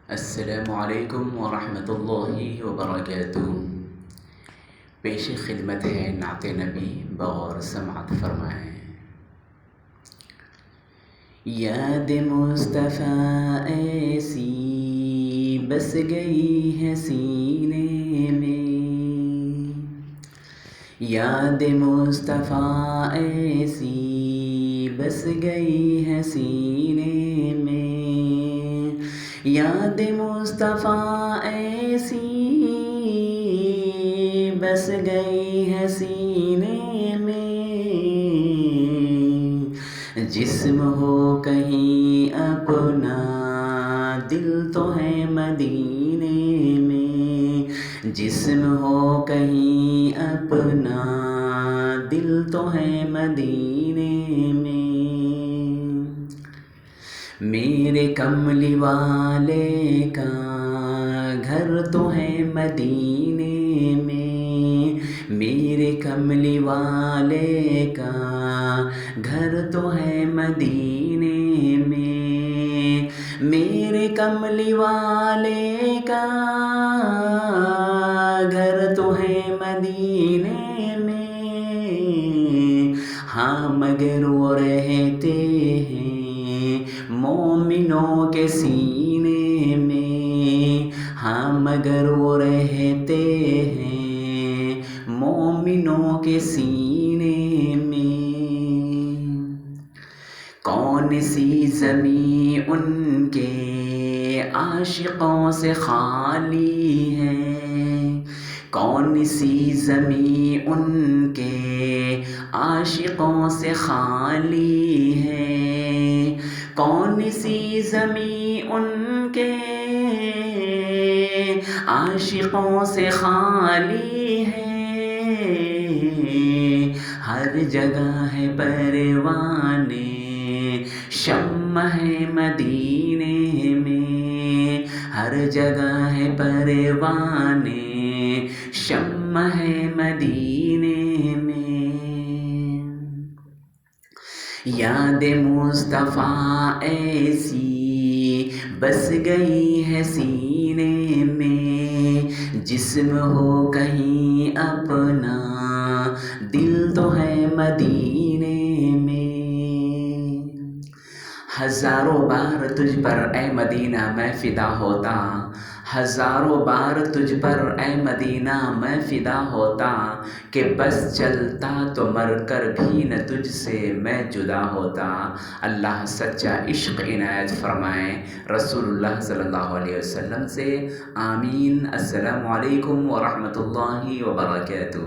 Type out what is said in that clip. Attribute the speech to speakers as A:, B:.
A: السلام علیکم ورحمۃ اللہ وبرکاتہ۔ پیش خدمت ہے نعت نبی، بغور سماعت فرمائیں۔ یاد مصطفیٰ ایسی بس گئی ہے سینے میں، یاد مصطفیٰ ایسی بس گئی ہے سینے میں، یاد مصطفیٰ ایسی بس گئی ہے سینے میں، جسم ہو کہیں اپنا دل تو ہے مدینے میں، جسم ہو کہیں اپنا دل تو ہے مدینے میں، میرے کملی والے کا گھر تو ہے مدینے میں، میرے کملی والے کا گھر تو ہے مدینے میں، میرے کملی والے کا گھر تو ہے مدینے میں، ہاں مگر وہ رہتے ہیں مومنوں کے سینے میں، ہاں مگر وہ رہتے ہیں مومنوں کے سینے میں، کون سی زمین ان کے عاشقوں سے خالی ہے، کون سی زمین ان کے عاشقوں سے خالی ہے، کون سی زمین ان کے عاشقوں سے خالی ہے، ہر جگہ ہے پروانے شمع ہے مدینے میں، ہر جگہ ہے پروانے شمع ہے مدینے میں، یاد مصطفیٰ ایسی بس گئی ہے سینے میں، جسم ہو کہیں اپنا دل تو ہے مدینے میں، ہزاروں بار تجھ پر اے مدینہ میں فدا ہوتا، ہزاروں بار تجھ پر اے مدینہ میں فدا ہوتا، کہ بس چلتا تو مر کر بھی نہ تجھ سے میں جدا ہوتا، اللہ سچا عشق عنایت فرمائیں رسول اللہ صلی اللہ علیہ وسلم سے، آمین۔ السلام علیکم ورحمۃ اللہ وبرکاتہ۔